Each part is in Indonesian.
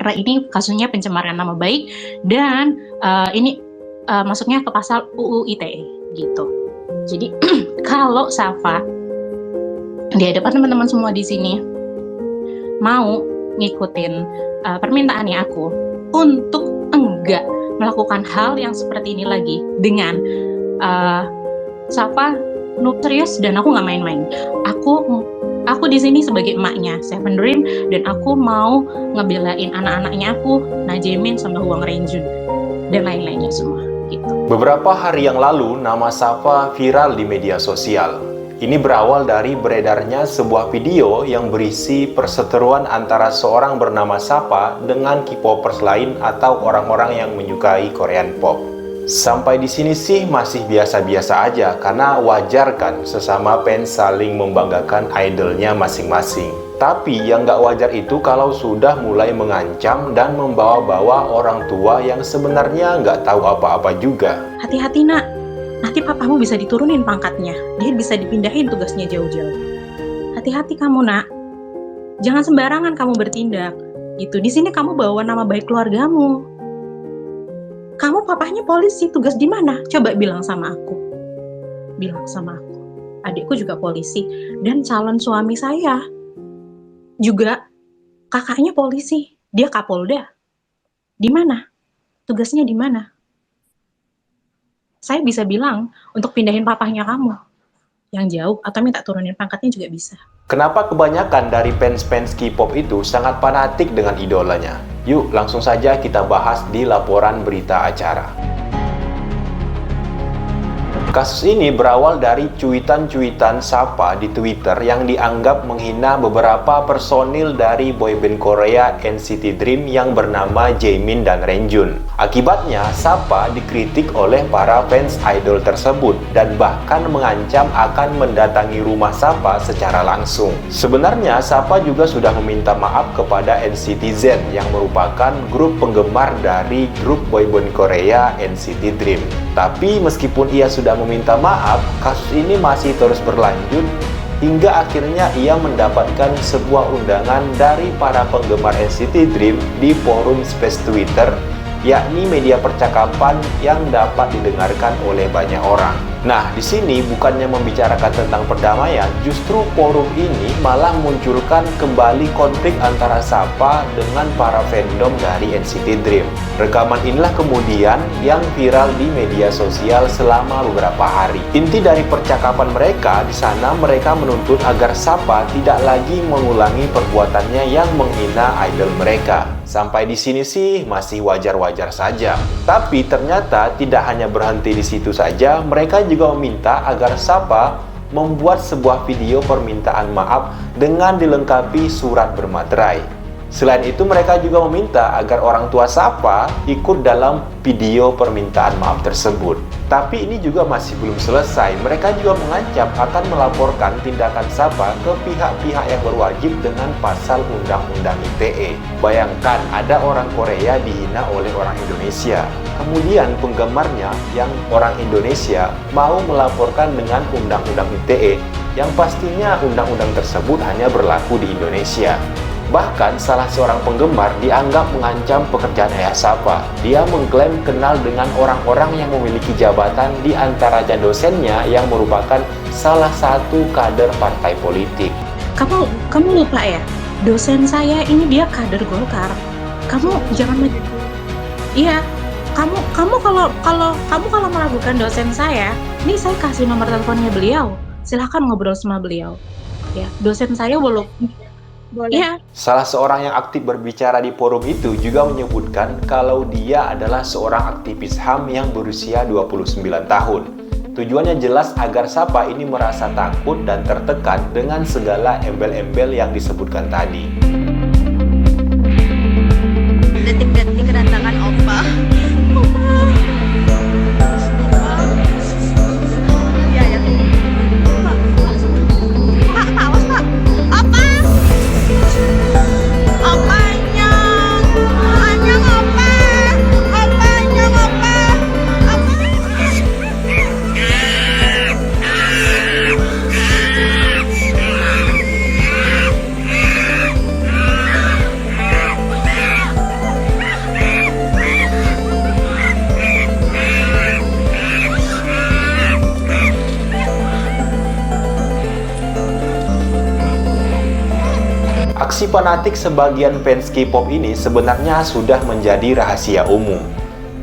karena ini kasusnya pencemaran nama baik dan ini masuknya ke pasal UU ITE gitu. Jadi kalau Safa di hadapan teman-teman semua di sini mau ngikutin permintaannya aku untuk enggak melakukan hal yang seperti ini lagi dengan Safa serius dan aku nggak main-main. Aku di sini sebagai emaknya Seven Dream dan aku mau ngebelain anak-anaknya aku, Najemin sama Huang Renjun dan lain-lainnya semua gitu. Beberapa hari yang lalu nama Safa viral di media sosial. Ini berawal dari beredarnya sebuah video yang berisi perseteruan antara seorang bernama Safa dengan K-popers lain atau orang-orang yang menyukai Korean pop. Sampai di sini sih masih biasa-biasa aja karena wajar kan sesama fans saling membanggakan idolnya masing-masing. Tapi yang nggak wajar itu kalau sudah mulai mengancam dan membawa-bawa orang tua yang sebenarnya nggak tahu apa-apa juga. Hati-hati nak, nanti papamu bisa diturunin pangkatnya, dia bisa dipindahin tugasnya jauh-jauh. Hati-hati kamu nak, jangan sembarangan kamu bertindak. Itu di sini kamu bawa nama baik keluargamu. Kamu papahnya polisi, tugas di mana? Coba bilang sama aku. Bilang sama aku. Adikku juga polisi dan calon suami saya juga kakaknya polisi. Dia Kapolda. Di mana? Tugasnya di mana? Saya bisa bilang untuk pindahin papahnya kamu yang jauh atau minta turunin pangkatnya juga bisa. Kenapa kebanyakan dari fans-fans K-pop itu sangat fanatik dengan idolanya? Yuk langsung saja kita bahas di laporan berita acara. Kasus ini berawal dari cuitan-cuitan Safa di Twitter yang dianggap menghina beberapa personil dari boyband Korea NCT Dream yang bernama Jaemin dan Renjun. Akibatnya, Safa dikritik oleh para fans idol tersebut dan bahkan mengancam akan mendatangi rumah Safa secara langsung. Sebenarnya, Safa juga sudah meminta maaf kepada NCT Z yang merupakan grup penggemar dari grup boyband Korea NCT Dream. Tapi meskipun ia sudah meminta maaf, kasus ini masih terus berlanjut hingga akhirnya ia mendapatkan sebuah undangan dari para penggemar NCT Dream di forum space Twitter, yakni media percakapan yang dapat didengarkan oleh banyak orang. Nah, di sini bukannya membicarakan tentang perdamaian, justru forum ini malah munculkan kembali konflik antara Safa dengan para fandom dari NCT Dream. Rekaman inilah kemudian yang viral di media sosial selama beberapa hari. Inti dari percakapan mereka di sana, mereka menuntut agar Safa tidak lagi mengulangi perbuatannya yang menghina idol mereka. Sampai di sini sih masih wajar-wajar saja. Tapi ternyata tidak hanya berhenti di situ saja, mereka juga meminta agar Safa membuat sebuah video permintaan maaf dengan dilengkapi surat bermaterai. Selain itu, mereka juga meminta agar orang tua Safa ikut dalam video permintaan maaf tersebut. Tapi ini juga masih belum selesai. Mereka juga mengancam akan melaporkan tindakan Safa ke pihak-pihak yang berwajib dengan pasal Undang-Undang ITE. Bayangkan ada orang Korea dihina oleh orang Indonesia. Kemudian penggemarnya yang orang Indonesia mau melaporkan dengan Undang-Undang ITE yang pastinya undang-undang tersebut hanya berlaku di Indonesia. Bahkan salah seorang penggemar dianggap mengancam pekerjaan ayah Safa. Dia mengklaim kenal dengan orang-orang yang memiliki jabatan di antaranya dosennya yang merupakan salah satu kader partai politik. Kamu lupa ya? Dosen saya ini dia kader Golkar. Kamu jangan Iya, kamu kalau meragukan dosen saya, ini saya kasih nomor teleponnya beliau. Silahkan ngobrol sama beliau. Ya, dosen saya walaupun boleh. Ya. Salah seorang yang aktif berbicara di forum itu juga menyebutkan kalau dia adalah seorang aktivis HAM yang berusia 29 tahun. Tujuannya jelas agar Safa ini merasa takut dan tertekan dengan segala embel-embel yang disebutkan tadi. Detik-detik kedatangan Opa. Aksi fanatik sebagian fans K-pop ini sebenarnya sudah menjadi rahasia umum.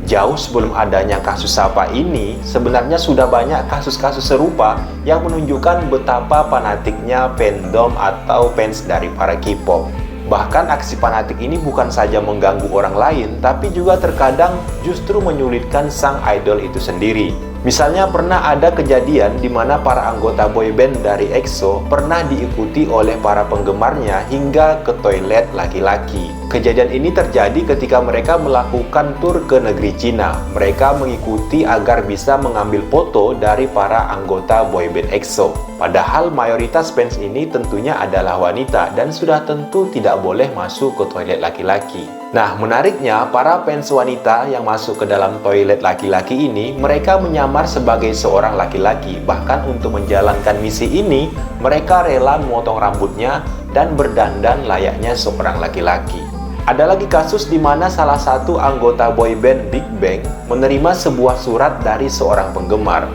Jauh sebelum adanya kasus SAPA ini, sebenarnya sudah banyak kasus-kasus serupa yang menunjukkan betapa fanatiknya fandom atau fans dari para K-pop. Bahkan aksi fanatik ini bukan saja mengganggu orang lain, tapi juga terkadang justru menyulitkan sang idol itu sendiri. Misalnya pernah ada kejadian di mana para anggota boyband dari EXO pernah diikuti oleh para penggemarnya hingga ke toilet laki-laki. Kejadian ini terjadi ketika mereka melakukan tur ke negeri Cina. Mereka mengikuti agar bisa mengambil foto dari para anggota boyband EXO. Padahal mayoritas fans ini tentunya adalah wanita dan sudah tentu tidak boleh masuk ke toilet laki-laki. Nah, menariknya, para fans wanita yang masuk ke dalam toilet laki-laki ini, mereka menyamar sebagai seorang laki-laki. Bahkan untuk menjalankan misi ini, mereka rela memotong rambutnya dan berdandan layaknya seorang laki-laki. Ada lagi kasus di mana salah satu anggota boyband Big Bang menerima sebuah surat dari seorang penggemar.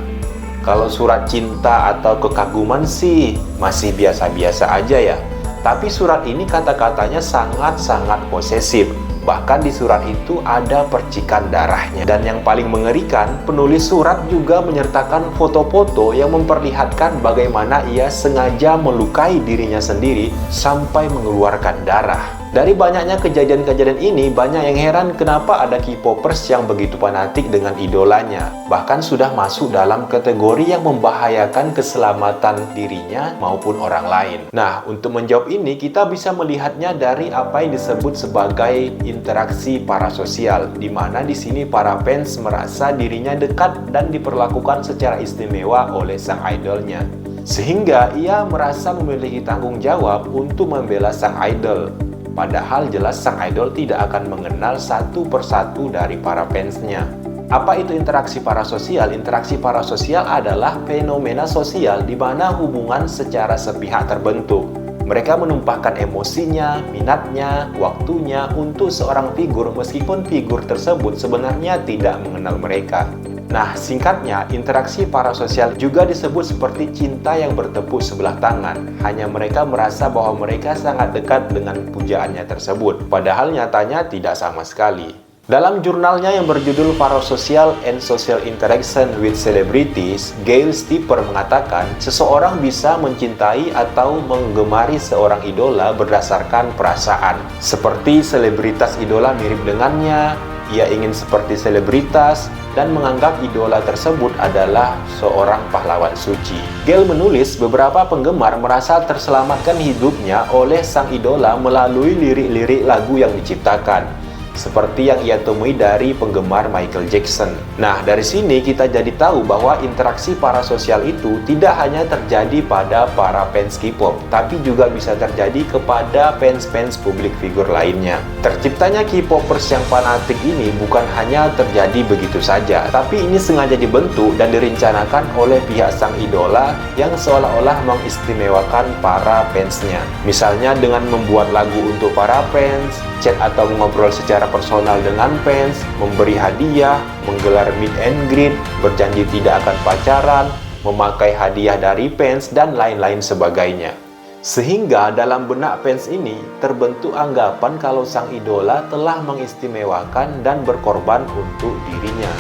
Kalau surat cinta atau kekaguman sih masih biasa-biasa aja ya. Tapi surat ini kata-katanya sangat-sangat posesif. Bahkan di surat itu ada percikan darahnya. Dan yang paling mengerikan, penulis surat juga menyertakan foto-foto yang memperlihatkan bagaimana ia sengaja melukai dirinya sendiri sampai mengeluarkan darah. Dari banyaknya kejadian-kejadian ini, banyak yang heran kenapa ada K-popers yang begitu fanatik dengan idolanya. Bahkan sudah masuk dalam kategori yang membahayakan keselamatan dirinya maupun orang lain. Nah, untuk menjawab ini, kita bisa melihatnya dari apa yang disebut sebagai interaksi parasosial, di mana di sini para fans merasa dirinya dekat dan diperlakukan secara istimewa oleh sang idolnya. Sehingga ia merasa memiliki tanggung jawab untuk membela sang idol. Padahal jelas sang idol tidak akan mengenal satu persatu dari para fansnya. Apa itu interaksi parasosial? Interaksi parasosial adalah fenomena sosial di mana hubungan secara sepihak terbentuk. Mereka menumpahkan emosinya, minatnya, waktunya untuk seorang figur meskipun figur tersebut sebenarnya tidak mengenal mereka. Nah, singkatnya, interaksi parasosial juga disebut seperti cinta yang bertepuk sebelah tangan. Hanya mereka merasa bahwa mereka sangat dekat dengan pujaannya tersebut, padahal nyatanya tidak sama sekali. Dalam jurnalnya yang berjudul Parasocial and Social Interaction with Celebrities, Gail Stepper mengatakan, seseorang bisa mencintai atau menggemari seorang idola berdasarkan perasaan. Seperti selebritas idola mirip dengannya, ia ingin seperti selebritas, dan menganggap idola tersebut adalah seorang pahlawan suci. Gail menulis beberapa penggemar merasa terselamatkan hidupnya oleh sang idola melalui lirik-lirik lagu yang diciptakan, seperti yang ia temui dari penggemar Michael Jackson. Nah, dari sini kita jadi tahu bahwa interaksi parasosial itu tidak hanya terjadi pada para fans K-pop, tapi juga bisa terjadi kepada fans-fans publik figur lainnya. Terciptanya K-popers yang fanatik ini bukan hanya terjadi begitu saja, tapi ini sengaja dibentuk dan direncanakan oleh pihak sang idola yang seolah-olah mengistimewakan para fansnya. Misalnya dengan membuat lagu untuk para fans, chat atau mengobrol secara personal dengan fans, memberi hadiah, menggelar meet and greet, berjanji tidak akan pacaran, memakai hadiah dari fans, dan lain-lain sebagainya. Sehingga dalam benak fans ini terbentuk anggapan kalau sang idola telah mengistimewakan dan berkorban untuk dirinya.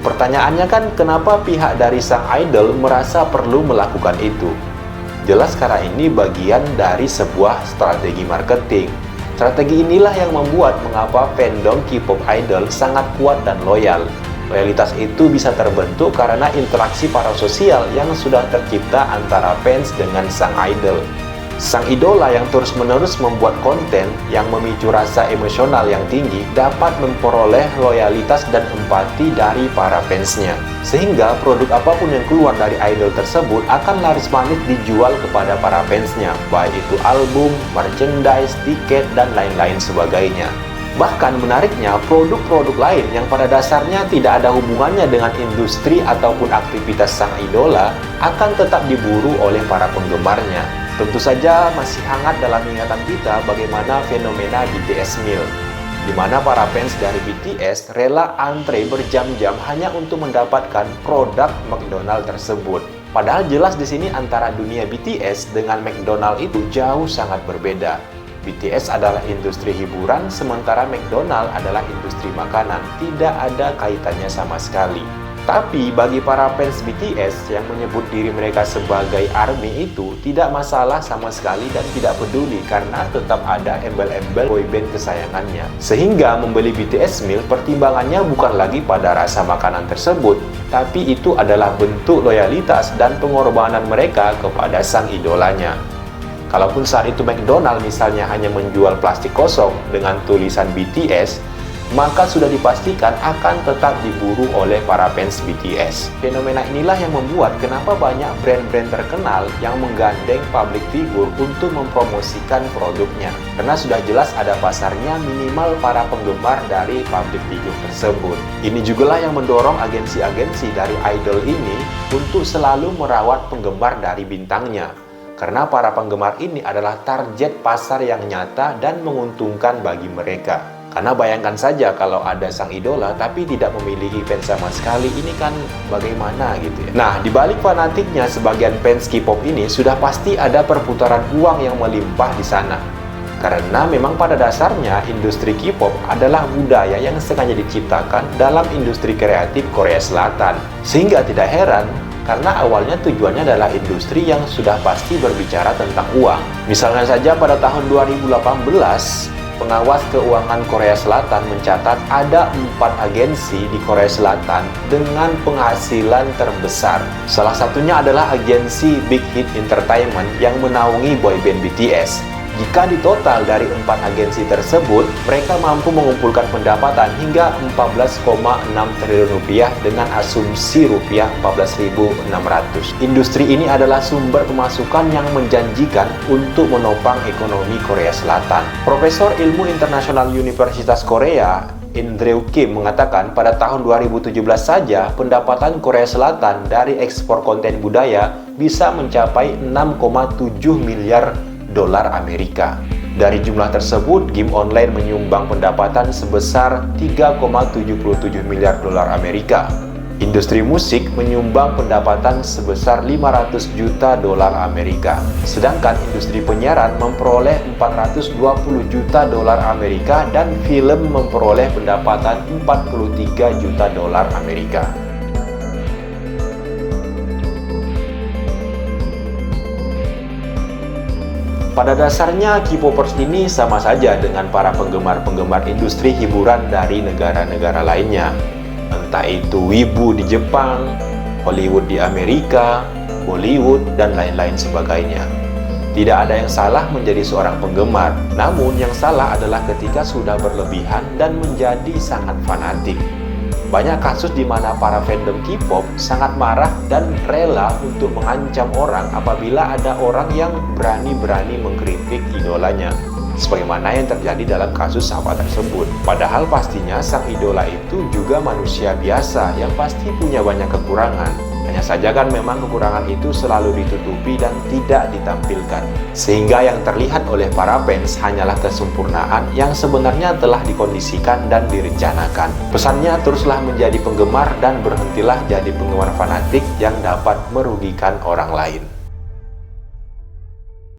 Pertanyaannya kan, kenapa pihak dari sang idol merasa perlu melakukan itu? Jelas karena ini bagian dari sebuah strategi marketing. Strategi inilah yang membuat mengapa fandom K-pop idol sangat kuat dan loyal. Loyalitas itu bisa terbentuk karena interaksi parasosial yang sudah tercipta antara fans dengan sang idol. Sang idola yang terus-menerus membuat konten yang memicu rasa emosional yang tinggi dapat memperoleh loyalitas dan empati dari para fansnya. Sehingga produk apapun yang keluar dari idol tersebut akan laris manis dijual kepada para fansnya, baik itu album, merchandise, tiket, dan lain-lain sebagainya. Bahkan menariknya, produk-produk lain yang pada dasarnya tidak ada hubungannya dengan industri ataupun aktivitas sang idola akan tetap diburu oleh para penggemarnya. Tentu saja masih hangat dalam ingatan kita bagaimana fenomena BTS Meal, di mana para fans dari BTS rela antre berjam-jam hanya untuk mendapatkan produk McDonald tersebut. Padahal jelas di sini antara dunia BTS dengan McDonald itu jauh sangat berbeda. BTS adalah industri hiburan, sementara McDonald adalah industri makanan. Tidak ada kaitannya sama sekali. Tapi bagi para fans BTS yang menyebut diri mereka sebagai ARMY itu tidak masalah sama sekali dan tidak peduli karena tetap ada embel-embel boyband kesayangannya. Sehingga membeli BTS meal pertimbangannya bukan lagi pada rasa makanan tersebut, tapi itu adalah bentuk loyalitas dan pengorbanan mereka kepada sang idolanya. Kalaupun saat itu McDonald misalnya hanya menjual plastik kosong dengan tulisan BTS, maka sudah dipastikan akan tetap diburu oleh para fans BTS. Fenomena inilah yang membuat kenapa banyak brand-brand terkenal yang menggandeng public figure untuk mempromosikan produknya. Karena sudah jelas ada pasarnya, minimal para penggemar dari public figure tersebut. Ini jugalah yang mendorong agensi-agensi dari idol ini untuk selalu merawat penggemar dari bintangnya. Karena para penggemar ini adalah target pasar yang nyata dan menguntungkan bagi mereka. Karena bayangkan saja kalau ada sang idola tapi tidak memiliki fans sama sekali, ini kan bagaimana gitu ya. Nah, di balik fanatiknya sebagian fans K-pop ini sudah pasti ada perputaran uang yang melimpah di sana. Karena memang pada dasarnya industri K-pop adalah budaya yang sengaja diciptakan dalam industri kreatif Korea Selatan. Sehingga tidak heran karena awalnya tujuannya adalah industri yang sudah pasti berbicara tentang uang. Misalnya saja pada tahun 2018, pengawas keuangan Korea Selatan mencatat ada 4 agensi di Korea Selatan dengan penghasilan terbesar. Salah satunya adalah agensi Big Hit Entertainment yang menaungi boyband BTS. Jika ditotal dari 4 agensi tersebut, mereka mampu mengumpulkan pendapatan hingga 14,6 triliun rupiah dengan asumsi rupiah 14.600. Industri ini adalah sumber pemasukan yang menjanjikan untuk menopang ekonomi Korea Selatan. Profesor Ilmu Internasional Universitas Korea, Andrew Kim mengatakan pada tahun 2017 saja pendapatan Korea Selatan dari ekspor konten budaya bisa mencapai 6,7 miliar dolar Amerika. Dari jumlah tersebut, game online menyumbang pendapatan sebesar 3,77 miliar dolar Amerika. Industri musik menyumbang pendapatan sebesar 500 juta dolar Amerika. Sedangkan industri penyiaran memperoleh 420 juta dolar Amerika dan film memperoleh pendapatan 43 juta dolar Amerika. Pada dasarnya, K-popers ini sama saja dengan para penggemar-penggemar industri hiburan dari negara-negara lainnya. Entah itu wibu di Jepang, Hollywood di Amerika, Bollywood, dan lain-lain sebagainya. Tidak ada yang salah menjadi seorang penggemar, namun yang salah adalah ketika sudah berlebihan dan menjadi sangat fanatik. Banyak kasus di mana para fandom K-pop sangat marah dan rela untuk mengancam orang apabila ada orang yang berani-berani mengkritik idolanya. Sebagaimana yang terjadi dalam kasus Sapa tersebut. Padahal pastinya sang idola itu juga manusia biasa yang pasti punya banyak kekurangan. Hanya saja kan memang kekurangan itu selalu ditutupi dan tidak ditampilkan. Sehingga yang terlihat oleh para fans hanyalah kesempurnaan yang sebenarnya telah dikondisikan dan direncanakan. Pesannya, teruslah menjadi penggemar dan berhentilah jadi penggemar fanatik yang dapat merugikan orang lain.